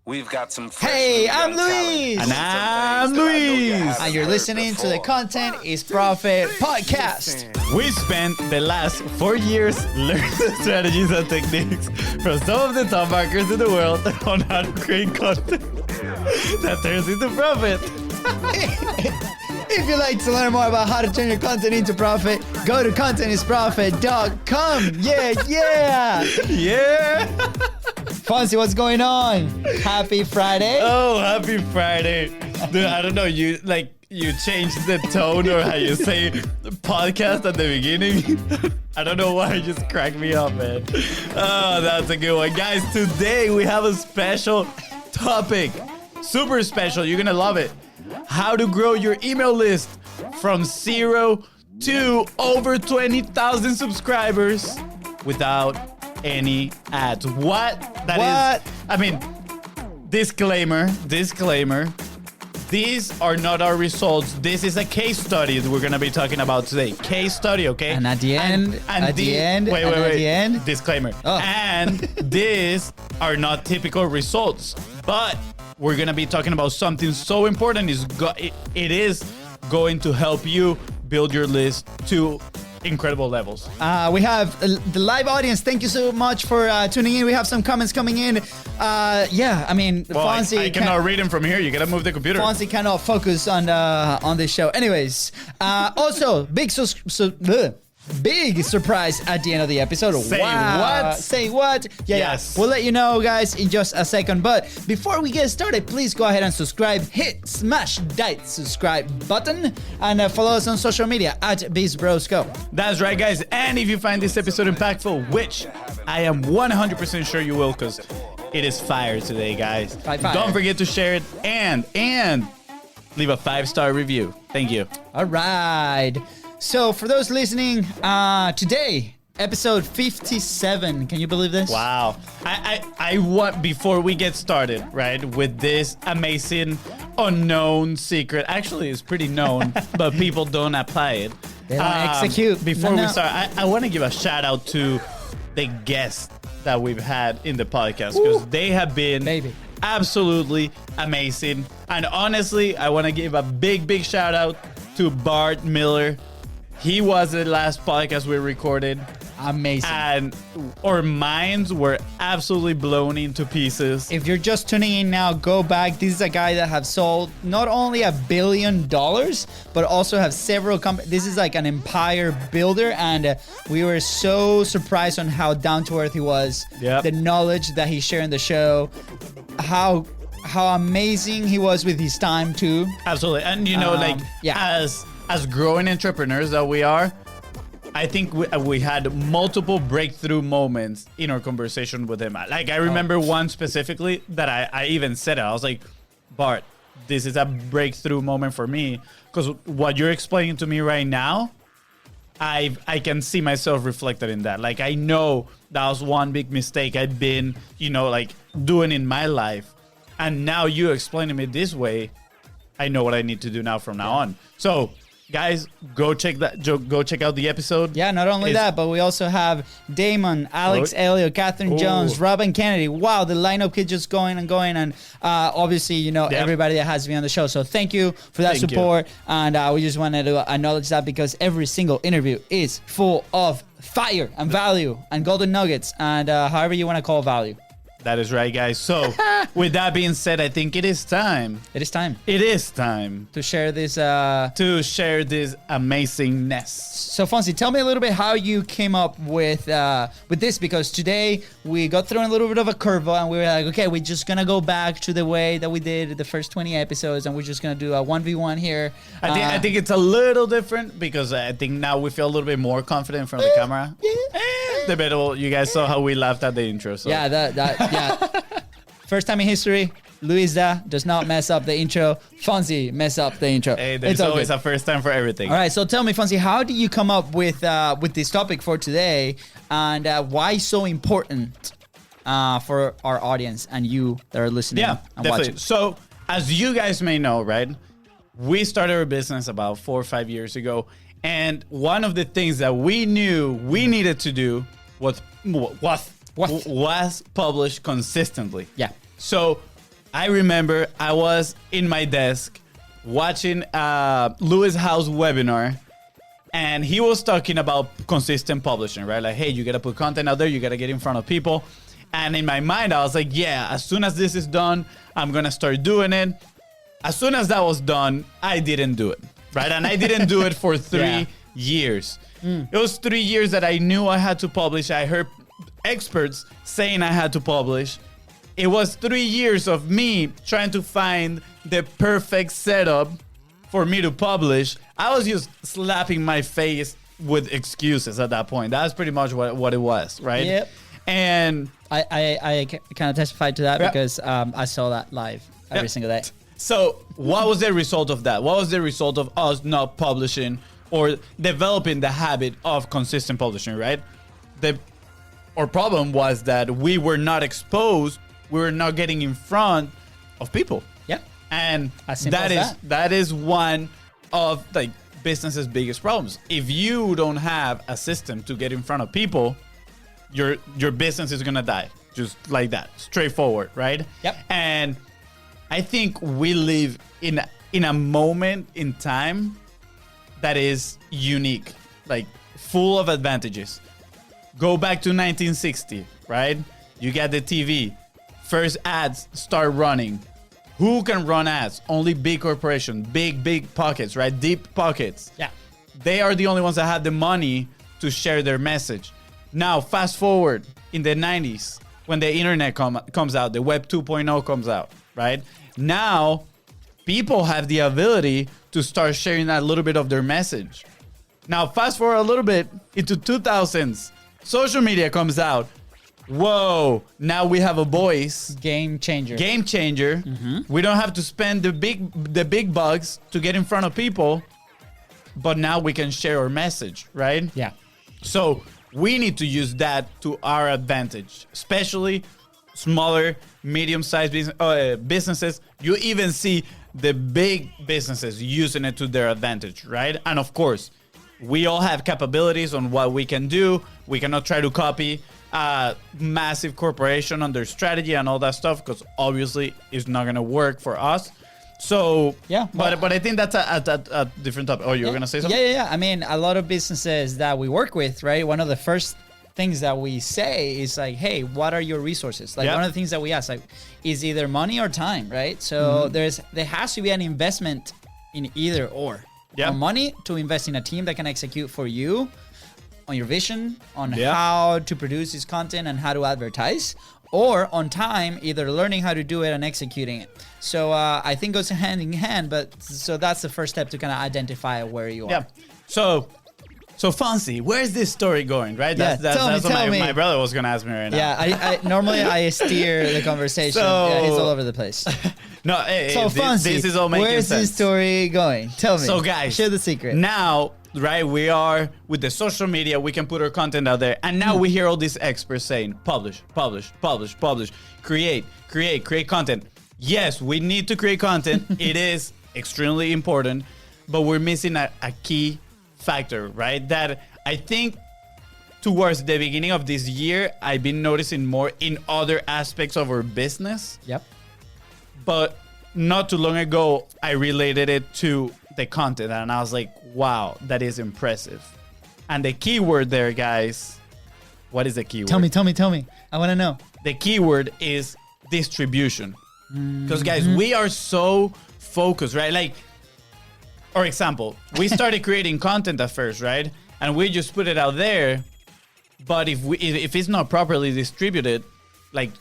We've got some Hey, I'm Luis. And I'm Luis. And you're listening to the Content is Profit podcast. We spent the last 4 years learning strategies and techniques from some of the top marketers in the world on how to create content that turns into profit. If you'd like to learn more about how to turn your content into profit, go to contentisprofit.com. Yeah. Fonzie, what's going on? Happy Friday. Oh, happy Friday. Dude, I don't know, you changed the tone or how you say podcast at the beginning. I don't know why, it just cracked me up, man. Oh, that's a good one. Guys, today we have a special topic. Super special. You're going to love it. How to grow your email list from 0 to over 20,000 subscribers without any ads. What? I mean, disclaimer. These are not our results. This is a case study that we're going to be talking about today. Case study, okay? And at the end, Wait. Disclaimer. Oh. And these are not typical results, but we're going to be talking about something so important. It is going to help you build your list to incredible levels. We have the live audience. Thank you so much for tuning in. We have some comments coming in. Fonzie. I cannot read them from here. You gotta move the computer. Fonzie cannot focus on this show. Anyways, also big surprise at the end of the episode. Say what? Yeah, yes. We'll let you know, guys, in just a second. But before we get started, please go ahead and subscribe. Smash that subscribe button and follow us on social media at BIZBROS Go. That's right, guys. And if you find this episode impactful, which I am 100% sure you will, because it is fire today, guys. Fire. Don't forget to share it and leave a 5-star review. Thank you. All right. So for those listening, today, episode 57. Can you believe this? Wow. I want, before we get started, right, with this amazing unknown secret. Actually, it's pretty known, but people don't apply it. They don't execute. Before we start, I want to give a shout out to the guests that we've had in the podcast, because they have been absolutely amazing. And honestly, I want to give a big shout out to Bart Miller. He was the last podcast we recorded. Amazing. And our minds were absolutely blown into pieces. If you're just tuning in now, go back. This is a guy that have sold not only $1 billion, but also have several companies. This is like an empire builder. And we were so surprised on how down to earth he was. Yep. The knowledge that he shared in the show. How amazing he was with his time too. Absolutely. And as growing entrepreneurs that we are, I think we had multiple breakthrough moments in our conversation with him. Like, I remember one specifically that I even said it. I was like, Bart, this is a breakthrough moment for me, because what you're explaining to me right now, I can see myself reflected in that. Like, I know that was one big mistake I'd been, doing in my life. And now you explaining me this way, I know what I need to do now from now on. So, guys, go check out the episode. Yeah, not only that, but we also have Damon, Alex Elliott, Catherine Jones, Robin Kennedy. Wow, the lineup keeps just going and going. And obviously, everybody that has been on the show. So thank you for that support. And we just wanted to acknowledge that, because every single interview is full of fire and value and golden nuggets and however you want to call value. That is right, guys. So, with that being said, I think it is time. It is time to share this. This amazingness. So, Fonzie, tell me a little bit how you came up with this, because today we got thrown a little bit of a curveball, and we were like, okay, we're just gonna go back to the way that we did the first 20 episodes, and we're just gonna do a 1v1 here. I think it's a little different, because I think now we feel a little bit more confident in front of the camera. Debatable. You guys saw how we laughed at the intro. So. Yeah. First time in history, LUISDA does not mess up the intro. Fonzie mess up the intro. Hey, there's always a first time for everything. All right, so tell me, Fonzie, how do you come up with this topic for today, and why so important for our audience and you that are listening and definitely. watching? So, as you guys may know, right, we started our business about 4 or 5 years ago, and one of the things that we knew we needed to do was publish consistently. Yeah. So I remember I was in my desk watching Louis House webinar, and he was talking about consistent publishing, right? Like, hey, you got to put content out there. You got to get in front of people. And in my mind, I was like, yeah, as soon as this is done, I'm going to start doing it. As soon as that was done, I didn't do it, right? And I didn't do it for 3 years. It was 3 years that I knew I had to publish. I heard experts saying I had to publish. It was 3 years of me trying to find the perfect setup for me to publish. I was just slapping my face with excuses at that point. That's pretty much what it was, right? Yep. And I kind of testified to that because I saw that live every single day. So what was the result of that? What was the result of us not publishing or developing the habit of consistent publishing, right? Our problem was that we were not exposed. We were not getting in front of people. Yeah. And that is one of like business's biggest problems. If you don't have a system to get in front of people, your business is gonna die. Just like that. Straightforward, right? Yep. And I think we live in a moment in time that is unique, like full of advantages. Go back to 1960, right? You get the TV. First ads start running. Who can run ads? Only big corporations, big pockets, right? Deep pockets. Yeah. They are the only ones that have the money to share their message. Now, fast forward in the 90s, when the internet comes out, the Web 2.0 comes out, right? Now, people have the ability to start sharing a little bit of their message. Now, fast forward a little bit into 2000s, social media comes out. Whoa, now we have a voice. Game changer. We don't have to spend the big bucks to get in front of people, but now we can share our message, right? Yeah. So we need to use that to our advantage, especially smaller, medium-sized businesses. You even see the big businesses using it to their advantage, right? And of course, we all have capabilities on what we can do. We cannot try to copy a massive corporation on their strategy and all that stuff, because obviously it's not going to work for us. So, yeah, but I think that's a different topic. Oh, you were going to say something? Yeah. I mean, a lot of businesses that we work with, right? One of the first things that we say is like, hey, what are your resources? Like one of the things that we ask, like, is either money or time, right? So there has to be an investment in either or. Yeah. Or money to invest in a team that can execute for you on your vision, on how to produce this content and how to advertise, or on time, either learning how to do it and executing it. So I think it goes hand in hand, but so that's the first step to kind of identify where you are. Yeah. So FONZI, where's this story going, right? That's what my brother was going to ask me right now. Yeah, I normally I steer the conversation. It's all over the place. No, so FONZI, this is all making sense. Where's this story going? Tell me. So guys, share the secret. Now, right, we are with the social media, we can put our content out there, and now we hear all these experts saying, publish, create content. Yes, we need to create content. It is extremely important, but we're missing a key factor, right? That I think towards the beginning of this year, I've been noticing more in other aspects of our business. Yep. But not too long ago, I related it to the content, and I was like, wow, that is impressive. And the keyword there, guys, what is the keyword? Tell me. I want to know. The keyword is distribution. Because guys, we are so focused, right? Like, for example, we started creating content at first, right? And we just put it out there. But if it's not properly distributed, like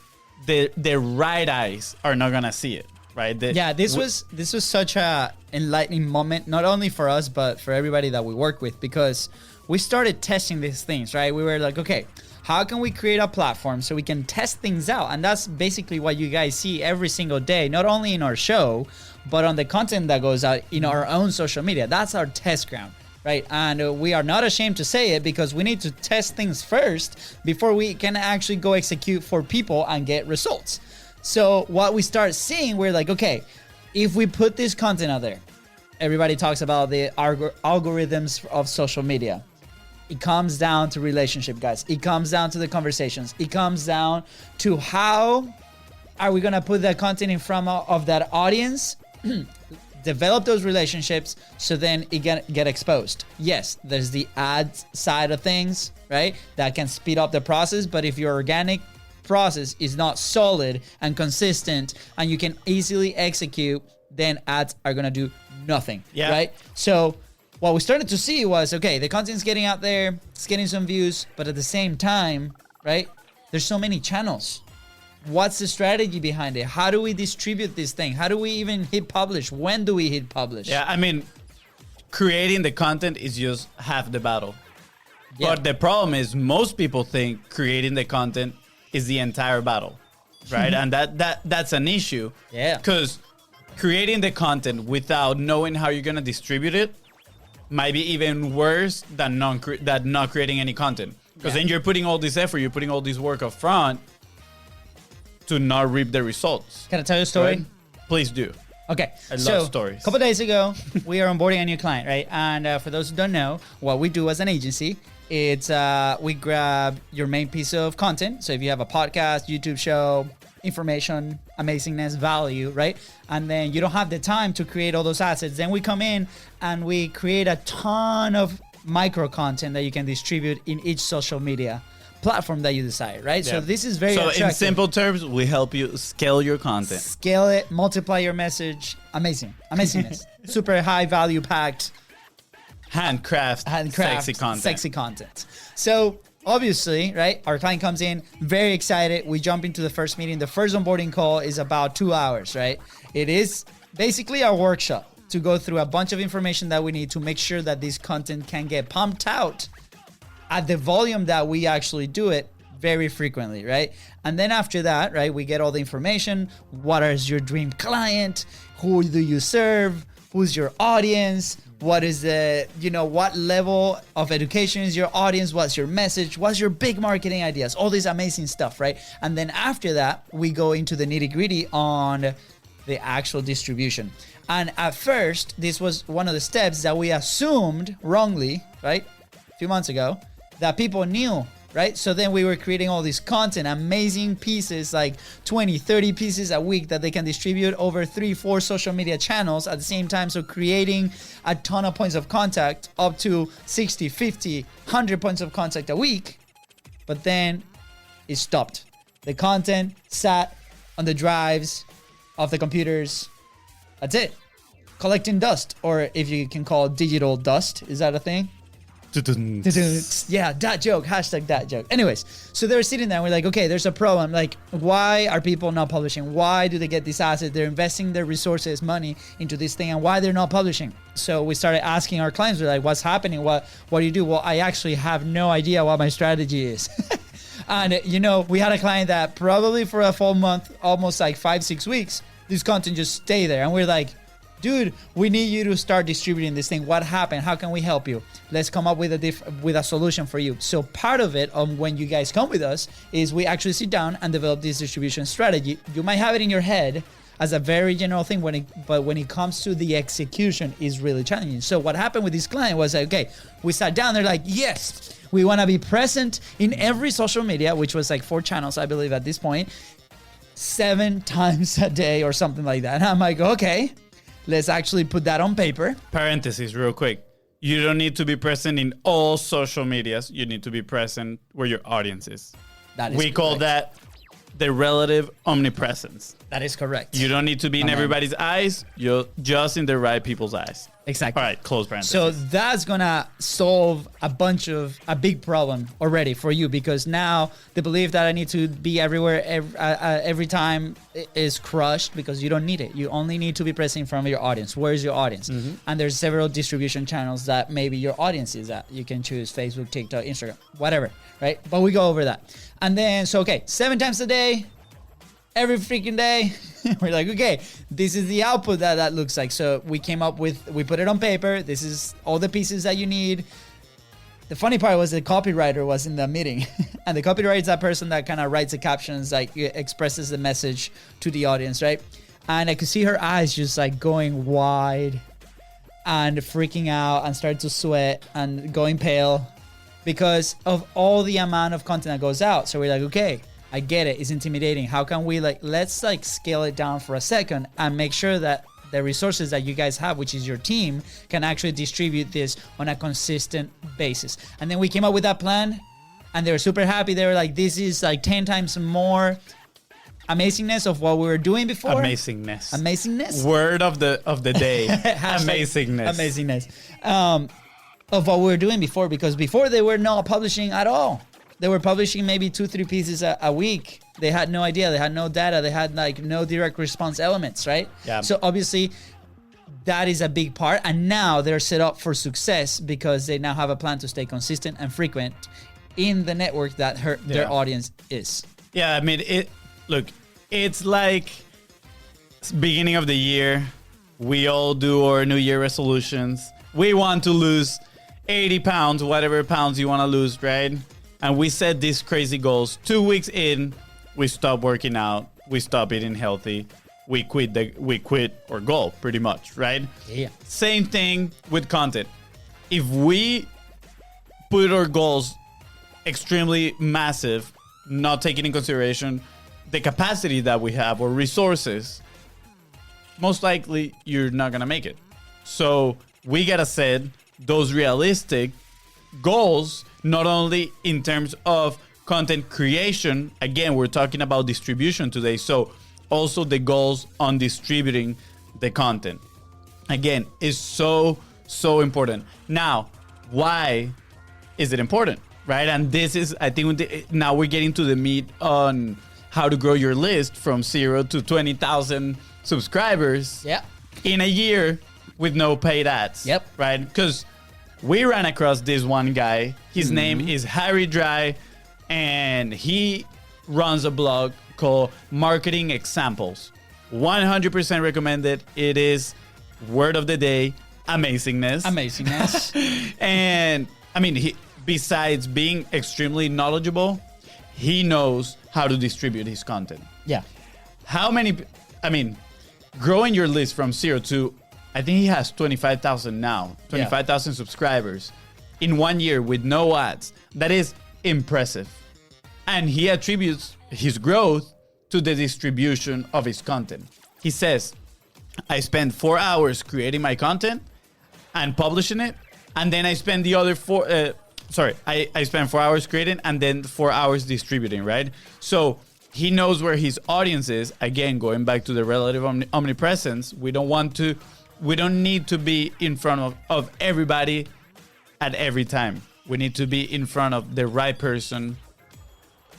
the right eyes are not gonna see it, right? This was such a enlightening moment, not only for us but for everybody that we work with, because we started testing these things, right? We were like, okay, how can we create a platform so we can test things out? And that's basically what you guys see every single day, not only in our show, but on the content that goes out in our own social media. That's our test ground, right? And we are not ashamed to say it, because we need to test things first before we can actually go execute for people and get results. So what we start seeing, we're like, okay, if we put this content out there, everybody talks about the algorithms of social media. It comes down to relationship, guys. It comes down to the conversations. It comes down to how are we going to put that content in front of that audience? Develop those relationships so then it get exposed. Yes, there's the ads side of things, right? That can speed up the process. But if your organic process is not solid and consistent and you can easily execute, then ads are going to do nothing, right? So what we started to see was, okay, the content's getting out there, it's getting some views, but at the same time, right, there's so many channels. What's the strategy behind it? How do we distribute this thing? How do we even hit publish? When do we hit publish? Yeah, I mean, creating the content is just half the battle. Yeah. But the problem is most people think creating the content is the entire battle, right? And that's an issue. Yeah. Because creating the content without knowing how you're going to distribute it might be even worse than not creating any content. Because then you're putting all this effort, you're putting all this work up front to not reap the results. Can I tell you a story? Right? Please do. Okay. I love stories. A couple days ago, we are onboarding a new client, right? And for those who don't know, what we do as an agency, it's we grab your main piece of content. So if you have a podcast, YouTube show, information, amazingness, value, right? And then you don't have the time to create all those assets. Then we come in and we create a ton of micro content that you can distribute in each social media platform that you decide, right? Yeah. So this is very attractive. In simple terms, we help you scale your content. Scale it, multiply your message. Amazingness. Super high value packed. Handcraft, sexy content. So obviously, right, our client comes in, very excited. We jump into the first meeting. The first onboarding call is about 2 hours, right? It is basically our workshop to go through a bunch of information that we need to make sure that this content can get pumped out at the volume that we actually do it very frequently, right? And then after that, right, we get all the information. What is your dream client? Who do you serve? Who's your audience? What is the, what level of education is your audience? What's your message? What's your big marketing ideas? All this amazing stuff, right? And then after that, we go into the nitty-gritty on the actual distribution. And at first, this was one of the steps that we assumed wrongly, right? A few months ago, that people knew, right? So then we were creating all this content, amazing pieces, like 20, 30 pieces a week that they can distribute over 3-4 social media channels at the same time. So creating a ton of points of contact, up to 60, 50, 100 points of contact a week. But then it stopped. The content sat on the drives of the computers. That's it. Collecting dust, or if you can call it digital dust. Is that a thing? Yeah, that joke, hashtag that joke. Anyways, so they were sitting there and we're like, okay, there's a problem. Like, why are people not publishing? Why do they get these assets? They're investing their resources, money into this thing, and why they're not publishing? So we started asking our clients, we're like, what's happening? What do you do? Well, I actually have no idea what my strategy is. And we had a client that probably for a full month, almost like 5-6 weeks, this content just stay there. And we're like, dude, we need you to start distributing this thing. What happened? How can we help you? Let's come up with a solution for you. So part of it, when you guys come with us, is we actually sit down and develop this distribution strategy. You might have it in your head as a very general thing, but when it comes to the execution, is really challenging. So what happened with this client was, okay, we sat down. They're like, yes, we want to be present in every social media, which was like 4 channels, I believe, at this point, 7 times a day or something like that. And I'm like, okay. Let's actually put that on paper. Parentheses, real quick. You don't need to be present in all social medias. You need to be present where your audience is. That is We call that the relative omnipresence. That is correct. You don't need to be in everybody's eyes. You're just in the right people's eyes. Exactly. All right, close parentheses. So that's going to solve a big problem already for you, because now the belief that I need to be everywhere every time is crushed, because you don't need it. You only need to be present in front of your audience. Where is your audience? Mm-hmm. And there's several distribution channels that maybe your audience is at. You can choose Facebook, TikTok, Instagram, whatever, right? But we go over that. And then, 7 times a day, every freaking day. We're like, okay, this is the output that looks like. So we put it on paper. This is all the pieces that you need. The funny part was the copywriter was in the meeting. And the copywriter is that person that kind of writes the captions, like expresses the message to the audience, right? And I could see her eyes just like going wide and freaking out and starting to sweat and going pale because of all the amount of content that goes out. So we're like, okay, I get it. It's intimidating. How can we let's scale it down for a second and make sure that the resources that you guys have, which is your team, can actually distribute this on a consistent basis. And then we came up with that plan, and they were super happy. They were like, this is 10 times more amazingness of what we were doing before. Amazingness. Word of the day. Amazingness. Of what we were doing before, because before they were not publishing at all. They were publishing maybe 2-3 pieces a week. They had no idea. They had no data. They had no direct response elements, right? Yeah. So obviously that is a big part. And now they're set up for success because they now have a plan to stay consistent and frequent in the network that their audience is. Yeah, I mean, it's like beginning of the year. We all do our New Year resolutions. We want to lose 80 pounds, whatever pounds you want to lose, right? And we set these crazy goals. 2 weeks in, we stop working out. We stop eating healthy. We quit our goal, pretty much, right? Yeah. Same thing with content. If we put our goals extremely massive, not taking in consideration the capacity that we have or resources, most likely you're not gonna make it. So we gotta set those realistic goals, not only in terms of content creation. Again, we're talking about distribution today. So also the goals on distributing the content. Again, is so important. Now, why is it important, right? And this is, I think, now we're getting to the meat on how to grow your list from 0 to 20,000 subscribers in a year with no paid ads. Yep. Right? Because we ran across this one guy. His name is Harry Dry, and he runs a blog called Marketing Examples. 100% recommended. It is word of the day, amazingness. And I mean, besides being extremely knowledgeable, he knows how to distribute his content. Yeah. Growing your list from 0 to, I think he has 25,000 now, 25,000 subscribers in 1 year with no ads. That is impressive. And he attributes his growth to the distribution of his content. He says, I spend 4 hours creating my content and publishing it. And then I spend the other I spend 4 hours creating and then 4 hours distributing, right? So he knows where his audience is. Again, going back to the relative omnipresence, we don't need to be in front of everybody at every time. We need to be in front of the right person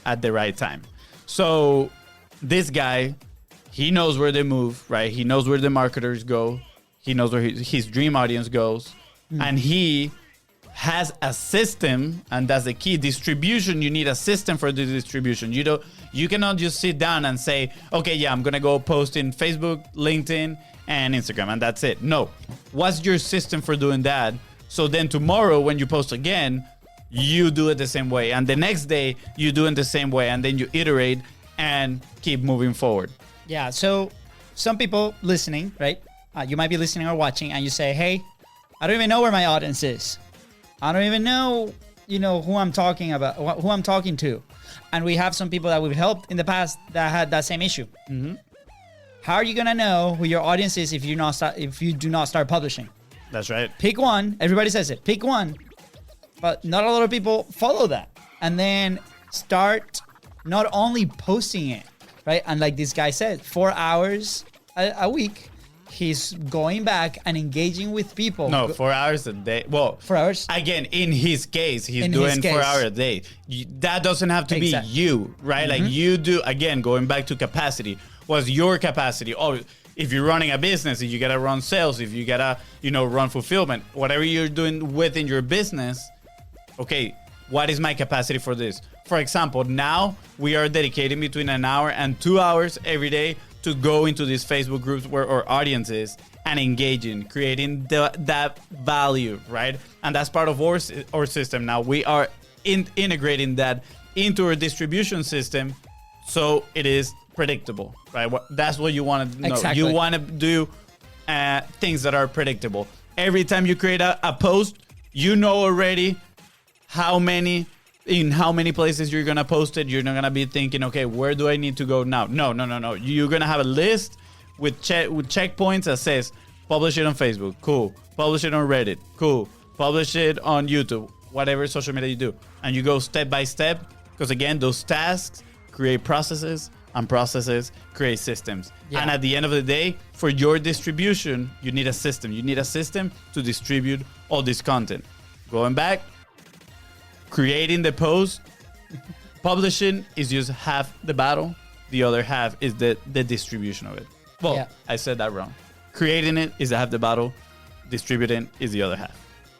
at the right time. So this guy, he knows where they move, right? He knows where the marketers go. He knows where his dream audience goes. And he has a system, and that's the key. Distribution, you need a system for the distribution. You cannot just sit down and say, okay, yeah, I'm gonna go post in Facebook, LinkedIn, and Instagram, and that's it. No. What's your system for doing that? So then tomorrow when you post again, you do it the same way. And the next day, you do it the same way. And then you iterate and keep moving forward. Yeah. So some people listening, right? You might be listening or watching and you say, hey, I don't even know where my audience is. I don't even know, who I'm talking about, who I'm talking to. And we have some people that we've helped in the past that had that same issue. Mm-hmm. How are you going to know who your audience is if you do not start publishing? That's right. Pick one. Everybody says it. Pick one. But not a lot of people follow that. And then start not only posting it, right? And like this guy said, 4 hours a week, he's going back and engaging with people. No, 4 hours a day. Well, 4 hours? Again, in his case, he's doing 4 hours a day. That doesn't have to be you, right? Mm-hmm. Like you do, again, going back to capacity. What's your capacity? Oh, if you're running a business, if you gotta run sales, if you gotta, run fulfillment, whatever you're doing within your business, okay, what is my capacity for this? For example, now we are dedicating between an hour and 2 hours every day to go into these Facebook groups where our audience is and engaging, creating that value, right? And that's part of our system. Now we are integrating that into our distribution system so it is predictable, right? That's what you want to know. Exactly. You want to do things that are predictable. Every time you create a post, you know already how many in how many places you're going to post it. You're not going to be thinking, okay, where do I need to go now? No. You're going to have a list with checkpoints that says, publish it on Facebook. Cool. Publish it on Reddit. Cool. Publish it on YouTube. Whatever social media you do. And you go step by step. Because again, those tasks create processes, and processes create systems. Yeah. And at the end of the day, for your distribution, you need a system. You need a system to distribute all this content. Going back, creating the post, publishing is just half the battle. The other half is the distribution of it. Well, yeah. I said that wrong. Creating it is half the battle. Distributing is the other half.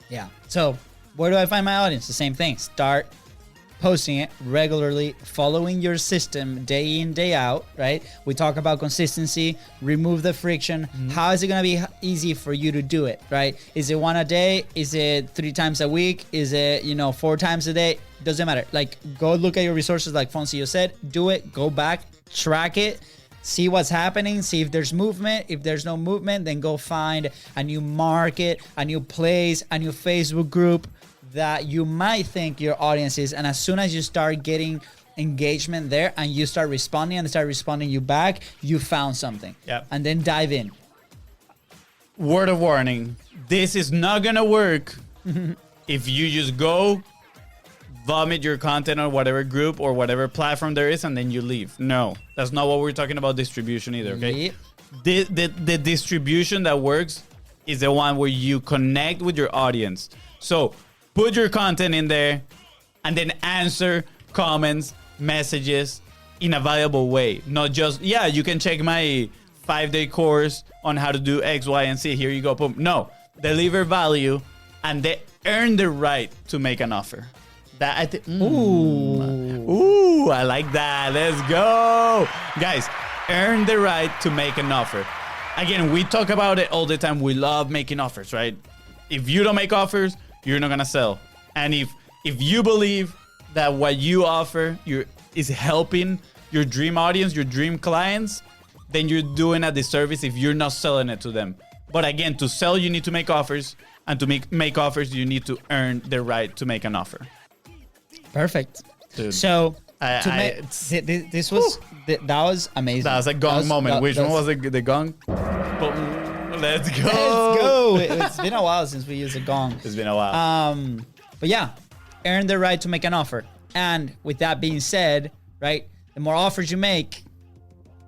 Yeah. So where do I find my audience? The same thing. Start posting it regularly, following your system day in, day out, right? We talk about consistency, remove the friction. Mm-hmm. How is it going to be easy for you to do it, right? Is it one a day? Is it 3 times a week? Is it, 4 times a day? Doesn't matter. Like, go look at your resources like Fonzi said, do it, go back, track it, see what's happening, see if there's movement. If there's no movement, then go find a new market, a new place, a new Facebook group that you might think your audience is. And as soon as you start getting engagement there and you start responding and they start responding you back, you found something. Yep. And then dive in. Word of warning. This is not going to work if you just go vomit your content on whatever group or whatever platform there is and then you leave. No, that's not what we're talking about distribution either, okay? Yep. The distribution that works is the one where you connect with your audience. So put your content in there and then answer comments, messages in a valuable way. Not just, yeah, you can check my 5-day course on how to do X, Y, and Z. Here you go. Boom. No, deliver value and they earn the right to make an offer. That I think. Ooh, I like that. Let's go. Guys, earn the right to make an offer. Again, we talk about it all the time. We love making offers, right? If you don't make offers, you're not gonna sell. And if you believe that what you offer is helping your dream audience, your dream clients, then you're doing a disservice if you're not selling it to them. But again, to sell, you need to make offers, and to make offers, you need to earn the right to make an offer. Perfect. Dude, so this was that was amazing. That was a gong moment. Which one was the gong? Let's go. Let's go. It's been a while since we used a gong. It's been a while. But yeah, earn the right to make an offer. And with that being said, right, the more offers you make,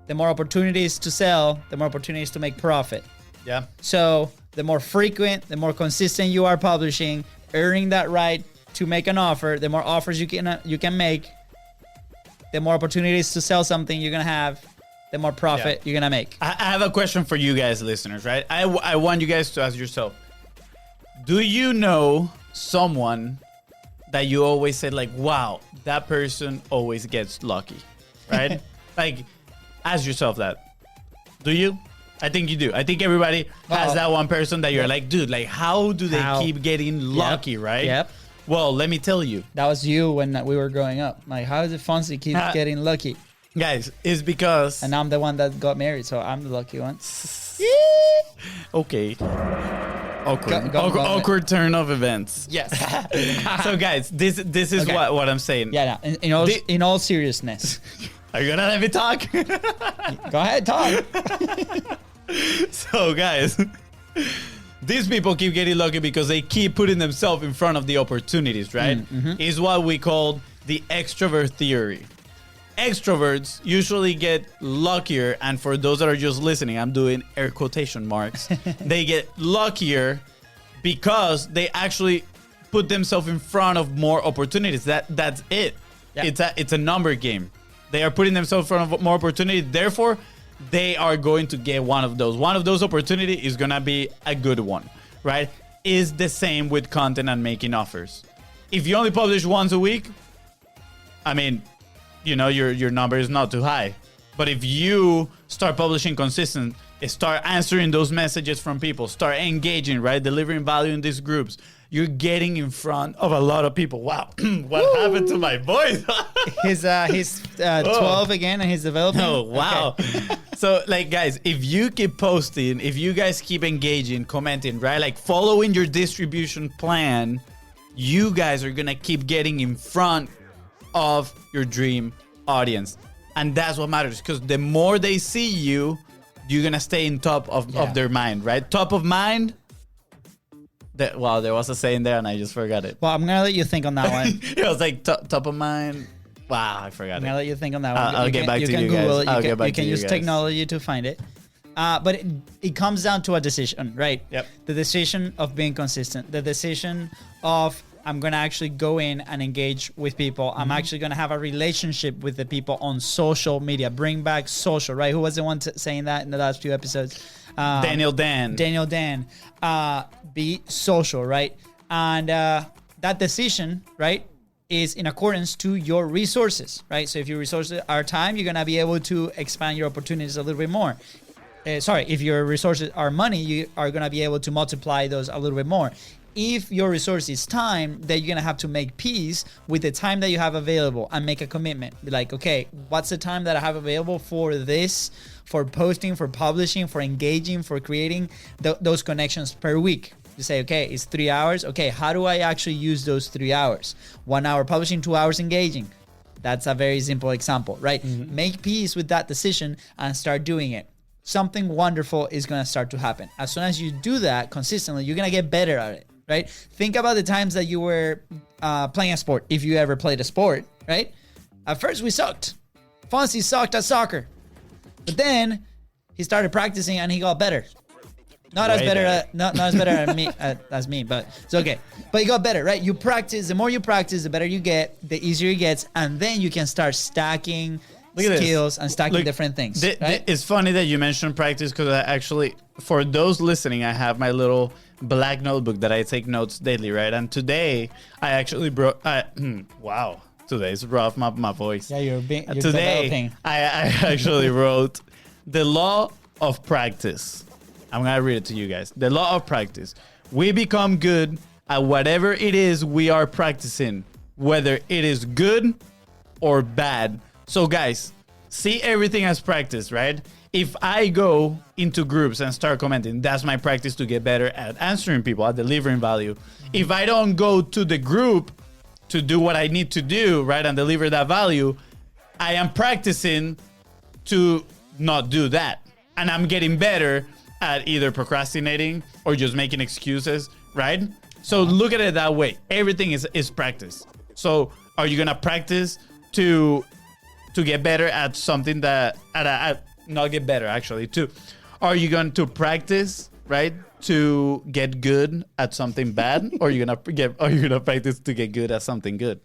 the more opportunities to sell, the more opportunities to make profit. Yeah. So the more frequent, the more consistent you are publishing, earning that right to make an offer, the more offers you can make, the more opportunities to sell something you're gonna have, the more profit you're gonna make. I have a question for you guys, listeners, right? I want you guys to ask yourself, do you know someone that you always said like, wow, that person always gets lucky, right? Like, ask yourself that. Do you? I think you do. I think everybody has that one person that you're like, dude, like, how do they keep getting lucky, right? Yep. Well, let me tell you. That was you when we were growing up. Like, how does Fonzi keep getting lucky? Guys, it's because... And I'm the one that got married, so I'm the lucky one. Okay. Awkward turn of events. Yes. So, guys, this is what I'm saying. Yeah, in all seriousness. Are you going to let me talk? Go ahead, talk. So, guys... These people keep getting lucky because they keep putting themselves in front of the opportunities, right? Mm-hmm. It's what we call the extrovert theory. Extroverts usually get luckier, and for those that are just listening, I'm doing air quotation marks. They get luckier because they actually put themselves in front of more opportunities. That's it. Yeah. It's a number game. They are putting themselves in front of more opportunities. Therefore, they are going to get one of those. One of those opportunities is going to be a good one, right? Is the same with content and making offers. If you only publish once a week, I mean, your number is not too high. But if you start publishing consistent, start answering those messages from people, start engaging, right? Delivering value in these groups, you're getting in front of a lot of people. Wow. What happened to my voice? He's 12 again and he's developing. Oh, wow. Okay. So, like, guys, if you keep posting, if you guys keep engaging, commenting, right? Like, following your distribution plan, you guys are gonna keep getting in front of your dream audience. And that's what matters, because the more they see you, you're gonna stay in top of their mind, right? Top of mind. Wow, there was a saying there and I just forgot it. Well, I'm gonna let you think on that one. It was like top of mind. Wow, I forgot it. I'm gonna let you think on that one. I'll get back to you guys. You can Google it. You can use technology to find it. But it comes down to a decision, right? Yep. The decision of being consistent. The decision of I'm going to actually go in and engage with people. I'm actually going to have a relationship with the people on social media. Bring back social, right? Who was the one saying that in the last few episodes? Daniel Dan. Be social, right? And that decision, right, is in accordance to your resources, right? So if your resources are time, you're going to be able to expand your opportunities a little bit more. If your resources are money, you are going to be able to multiply those a little bit more. If your resource is time, then you're going to have to make peace with the time that you have available and make a commitment. Be like, okay, what's the time that I have available for this, for posting, for publishing, for engaging, for creating those connections per week? You say, okay, it's 3 hours. Okay, how do I actually use those 3 hours? 1 hour publishing, 2 hours engaging. That's a very simple example, right? Mm-hmm. Make peace with that decision and start doing it. Something wonderful is going to start to happen. As soon as you do that consistently, you're going to get better at it, right? Think about the times that you were playing a sport, if you ever played a sport, right? At first, we sucked. FONZI sucked at soccer. But then he started practicing and he got better. Not as better as me, but it's okay. But you got better, right? You practice. The more you practice, the better you get, the easier it gets. And then you can start stacking skills and stacking different things. Right? It's funny that you mentioned practice, because I actually, for those listening, I have my little black notebook that I take notes daily, right? And today I actually brought. Wow, today's rough. My voice. Yeah, you're today developing. I actually wrote the law of practice. I'm gonna read it to you guys. The law of practice. We become good at whatever it is we are practicing, whether it is good or bad. So guys, see everything as practice, right? If I go into groups and start commenting, that's my practice to get better at answering people, at delivering value. If I don't go to the group to do what I need to do, right, and deliver that value, I am practicing to not do that. And I'm getting better at either procrastinating or just making excuses, right? So look at it that way. Everything is practice. So are you going to practice to get better at something that not get better actually too? Are you going to practice, right, to get good at something bad, or are you gonna practice to get good at something good?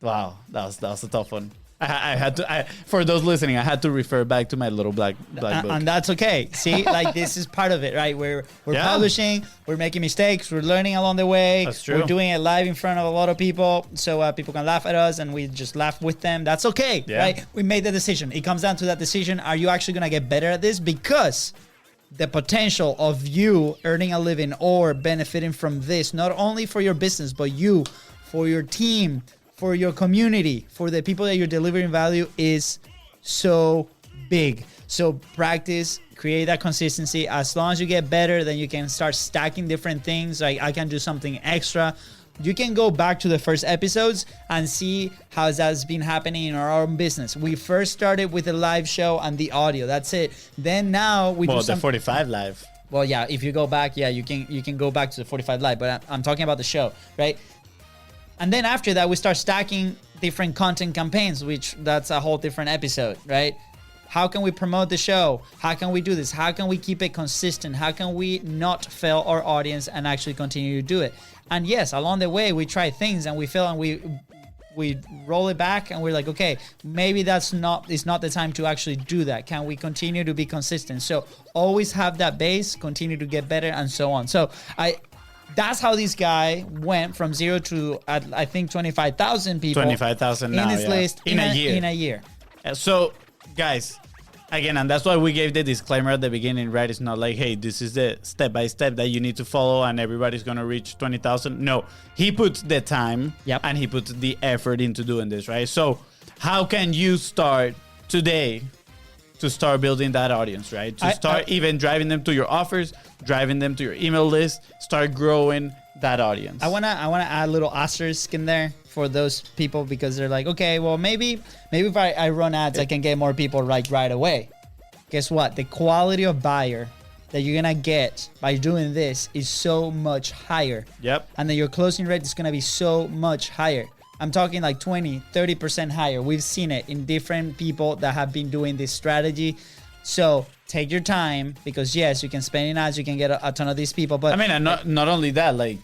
Wow, that was a tough one. I had to, for those listening, I had to refer back to my little black book. And that's okay. See, like, this is part of it, right? We're publishing, we're making mistakes, we're learning along the way. That's true. We're doing it live in front of a lot of people, so people can laugh at us, and we just laugh with them. That's okay, right? We made the decision. It comes down to that decision. Are you actually gonna get better at this? Because the potential of you earning a living or benefiting from this, not only for your business, but you, for your team, for your community, for the people that you're delivering value, is so big. So practice, create that consistency. As long as you get better, then you can start stacking different things. Like, I can do something extra. You can go back to the first episodes and see how that's been happening in our own business. We first started with a live show and the audio. That's it. Then now we do the 45 live. Well, yeah, if you go back, you can go back to the 45 live, but I'm talking about the show, right? And then after that, we start stacking different content campaigns, which that's a whole different episode, right? How can we promote the show? How can we do this? How can we keep it consistent? How can we not fail our audience and actually continue to do it? And yes, along the way, we try things and we fail, and we roll it back, and we're like, okay, maybe it's not the time to actually do that. Can we continue to be consistent? So always have that base, continue to get better, and so on. So that's how this guy went from 0 to, I think, 25,000 people. 25,000 now, in his list in a year. In a year. So, guys, again, and that's why we gave the disclaimer at the beginning, right? It's not like, hey, this is the step-by-step that you need to follow and everybody's going to reach 20,000. No, he puts the time and he puts the effort into doing this, right? So how can you start today to start building that audience, right? To start even driving them to your offers, driving them to your email list, start growing that audience. I wanna add a little asterisk in there for those people, because they're like, okay, well maybe if I run ads, I can get more people right away. Guess what? The quality of buyer that you're gonna get by doing this is so much higher. Yep. And then your closing rate is gonna be so much higher. I'm talking like 20, 30% higher. We've seen it in different people that have been doing this strategy. So take your time, because yes, you can spend in ads, you can get a ton of these people. But I mean, and not only that, like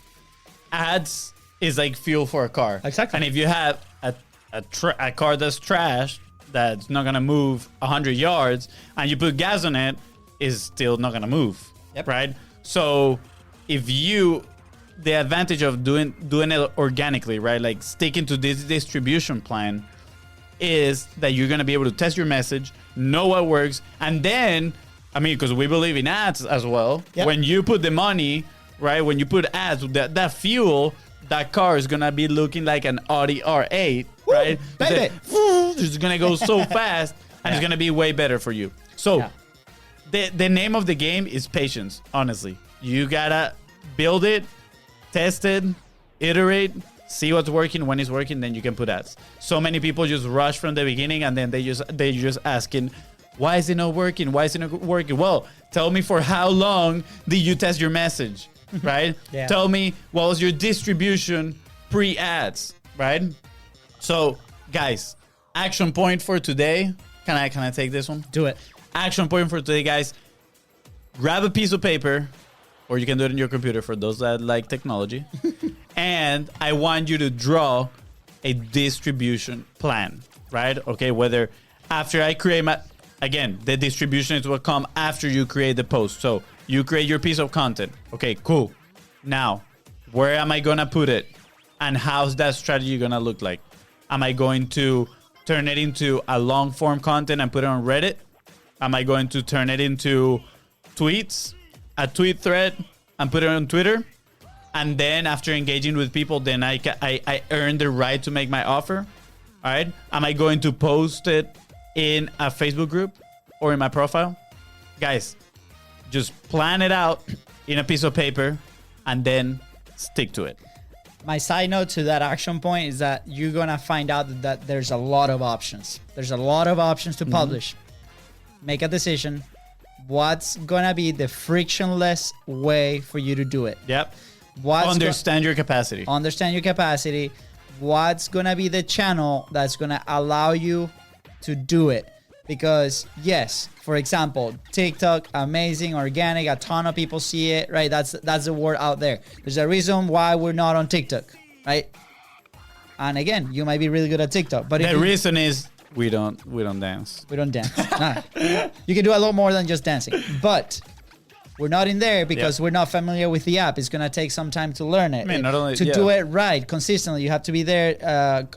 ads is like fuel for a car. Exactly. And if you have a car that's trash, that's not gonna move 100 yards, and you put gas on it, is still not gonna move. Yep. Right? So if the advantage of doing it organically, right? Like sticking to this distribution plan, is that you're gonna be able to test your message, know what works, and then, I mean, because we believe in ads as well. Yep. When you put the money, right? When you put ads, that fuel, that car is gonna be looking like an Audi R8, right? Baby. It's gonna go so fast, and it's gonna be way better for you. So, the name of the game is patience. Honestly, you gotta build it, test it, iterate, see what's working. When it's working, then you can put ads. So many people just rush from the beginning, and then they just asking, why is it not working? Why is it not working? Well, tell me, for how long did you test your message, right? Yeah. Tell me, what was your distribution pre-ads, right? So, guys, action point for today. Can I take this one? do it. Action point for today, guys. Grab a piece of paper, or you can do it in your computer for those that like technology. And I want you to draw a distribution plan, right? Okay, whether after I create again, the distribution is what come after you create the post. So you create your piece of content. Okay, cool. Now, where am I gonna put it? And how's that strategy gonna look like? Am I going to turn it into a long form content and put it on Reddit? Am I going to turn it into tweets, a tweet thread, and put it on Twitter? And then after engaging with people, then I earn the right to make my offer. All right. Am I going to post it in a Facebook group or in my profile? Guys, just plan it out in a piece of paper and then stick to it. My side note to that action point is that you're going to find out that there's a lot of options. There's a lot of options to publish. Make a decision. What's going to be the frictionless way for you to do it? Yep. Understand your capacity. Understand your capacity. What's going to be the channel that's going to allow you to do it? Because yes, for example, TikTok, amazing, organic, a ton of people see it, right? That's the word out there. There's a reason why we're not on TikTok, right? And again, you might be really good at TikTok, but the reason is we don't dance. We don't dance. Nah. You can do a lot more than just dancing, but we're not in there because we're not familiar with the app. It's going to take some time to learn it. I mean, not only, to do it right, consistently. You have to be there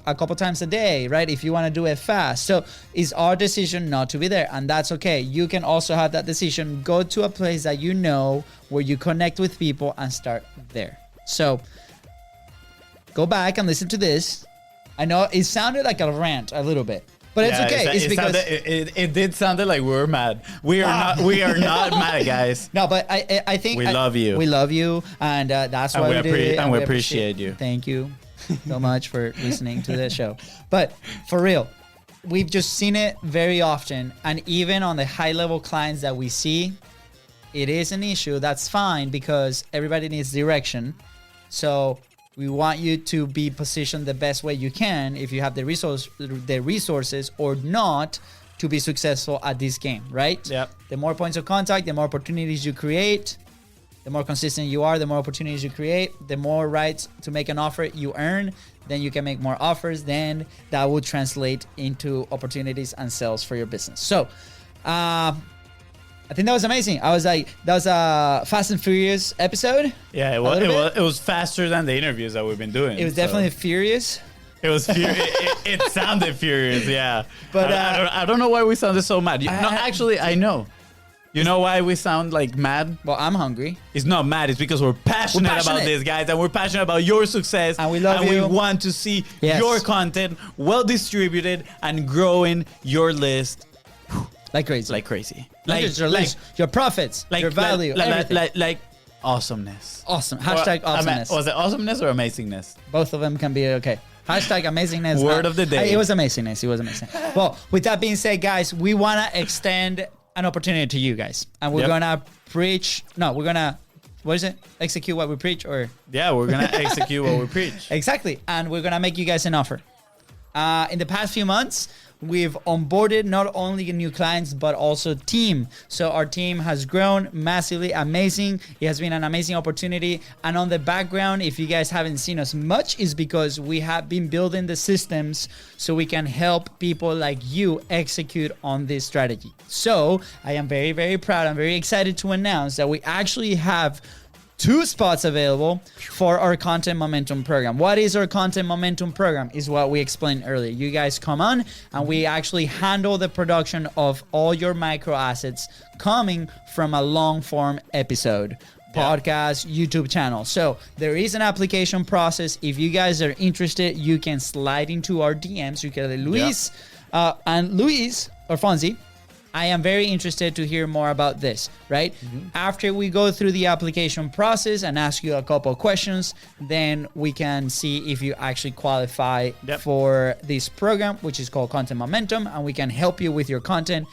a couple times a day, right? If you want to do it fast. So it's our decision not to be there, and that's okay. You can also have that decision. Go to a place that you know where you connect with people and start there. So go back and listen to this. I know it sounded like a rant a little bit. But it's okay. It's because it did sound like we were mad. We are not mad, guys. No, but I think we love you. We love you, and that's why we did it. And we appreciate you. Thank you so much for listening to this show. But for real, we've just seen it very often, and even on the high level clients that we see, it is an issue. That's fine because everybody needs direction. So we want you to be positioned the best way you can if you have the resources or not to be successful at this game, right? Yep. The more points of contact, the more opportunities you create, the more consistent you are, the more opportunities you create, the more rights to make an offer you earn, then you can make more offers, then that will translate into opportunities and sales for your business. So, I think that was amazing. I was like, that was a Fast and Furious episode. Yeah, it was faster than the interviews that we've been doing. It was definitely furious. It was furious. it sounded furious, yeah. But I don't know why we sounded so mad. Actually, I know. You know why we sound like mad? Well, I'm hungry. It's not mad. It's because we're passionate about this, guys. And we're passionate about your success. And we love you. And we want to see your content well distributed and growing your list. Like crazy. Like crazy. Like your profits, your value, like awesomeness. Awesome. Hashtag awesomeness. Was it awesomeness or amazingness? Both of them can be okay. Hashtag amazingness. Word of the day. It was amazingness. It was amazing. Well, with that being said, guys, we want to extend an opportunity to you guys. And we're going to preach. No, we're going to, what is it? Execute what we preach or? Yeah, we're going to execute what we preach. Exactly. And we're going to make you guys an offer. In the past few months, we've onboarded not only new clients, but also team. So our team has grown massively, amazing. It has been an amazing opportunity. And on the background, if you guys haven't seen us much, is because we have been building the systems so we can help people like you execute on this strategy. So I am very, very proud. I'm very excited to announce that we actually have 2 spots available for our Content Momentum program. What is our Content Momentum program? Is what we explained earlier. You guys come on and we actually handle the production of all your micro assets coming from a long form episode, podcast, YouTube channel. So there is an application process. If you guys are interested, you can slide into our DMs. You can Luis and Luis or Fonzie. I am very interested to hear more about this, right? After we go through the application process and ask you a couple of questions, then we can see if you actually qualify for this program, which is called Content Momentum, and we can help you with your content.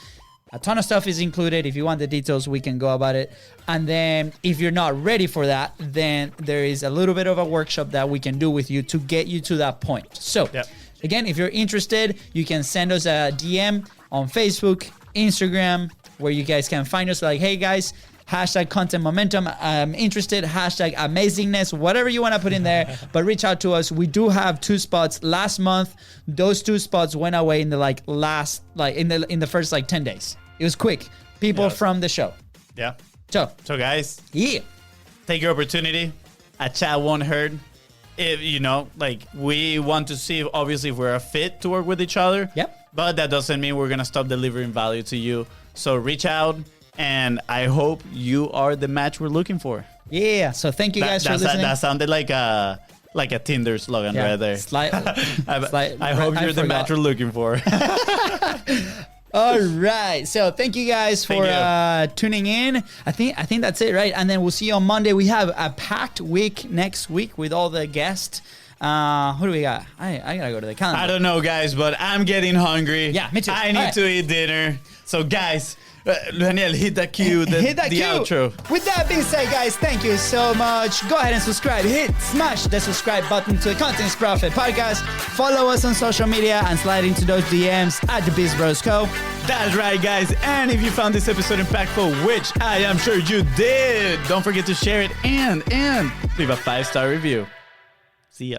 A ton of stuff is included. If you want the details, we can go about it. And then if you're not ready for that, then there is a little bit of a workshop that we can do with you to get you to that point. So again, if you're interested, you can send us a DM on Facebook, Instagram, where you guys can find us like, hey guys, hashtag Content Momentum, I'm interested, hashtag amazingness, whatever you want to put in there, but reach out to us. We do have 2 spots. Last month, those 2 spots went away in the in the first 10 days. It was quick. People from the show. Yeah. So guys, take your opportunity. A chat won't hurt. If we want to see obviously if we're a fit to work with each other. Yep. But that doesn't mean we're gonna stop delivering value to you. So reach out, and I hope you are the match we're looking for. Yeah. So thank you guys for listening. That sounded like a Tinder slogan right there. I hope you're the match we're looking for. All right. So thank you guys for tuning in. I think that's it, right? And then we'll see you on Monday. We have a packed week next week with all the guests. Who do we got? I gotta go to the calendar. I don't know, guys, but I'm getting hungry. Yeah, me too. I need to eat dinner. So, guys, Daniel, hit that cue, the outro. With that being said, guys, thank you so much. Go ahead and subscribe. Smash the subscribe button to the Content is Profit podcast. Follow us on social media and slide into those DMs at the BIZBROS Co. That's right, guys. And if you found this episode impactful, which I am sure you did, don't forget to share it and leave a 5-star review. See ya.